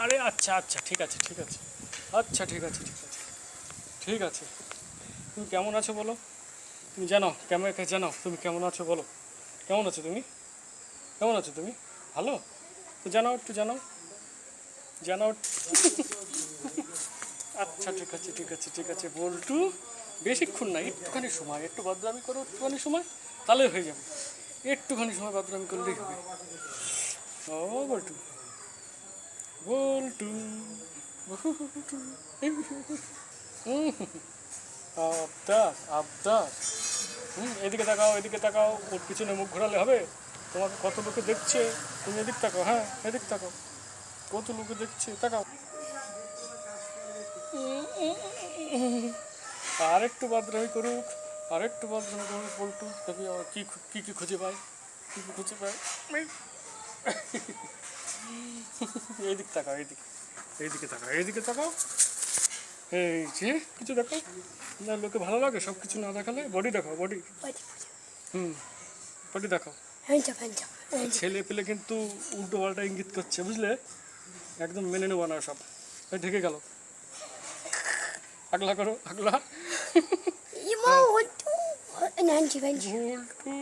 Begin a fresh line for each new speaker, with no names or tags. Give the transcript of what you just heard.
আরে আচ্ছা আচ্ছা, ঠিক আছে ঠিক আছে, আচ্ছা ঠিক আছে ঠিক আছে ঠিক আছে। তুমি কেমন আছো বলো? তুমি জানো ক্যামেরাকে জানো তুমি কেমন আছো বলো? কেমন আছো তুমি? কেমন আছো তুমি? ভালো? তো জানাও, একটু জানাও, জানাও। আচ্ছা ঠিক আছে ঠিক আছে ঠিক আছে বল্টু, বেশিক্ষণ না, একটুখানি সময়, একটু বদনামি করো, একটুখানি সময়, তাহলে হয়ে যাবে। একটুখানি সময় বদনামি করলেই হবে। ও বল্টু, বল্টু, বল্টু। আবদার আবদার। এদিকে তাকাও, এদিকে তাকাও, ওর পিছনে মুখ ঘোরালে হবে? তোমাকে কত লোকে দেখছে, তুমি এদিক তাকাও, হ্যাঁ এদিক তাকাও, কত লোকে দেখছে, তাকাও। আর একটু বদনামি করুক, আর একটু বদনামি করুক বল্টু, দেখি আবার কী কী কী খুঁজে পায়, কী কী খুঁজে পায়। এইদিক তাকাও, এইদিকে, এইদিকে তাকাও, এইদিকে তাকাও। এই যে কিছু দেখো না, লোকে ভালো লাগে সব কিছু না দেখালে। বডি দেখাও, বডি। হুম, বডি দেখাও। ছেলে পেলে কিন্তু উল্টো পাল্টা ইঙ্গিত করছে, বুঝলে? একদম মেনে নেবো না সব। এই ঢেকে গেল, আগলা করো আগলা।
Immer und du. Nein, die Welt.
বল্টু।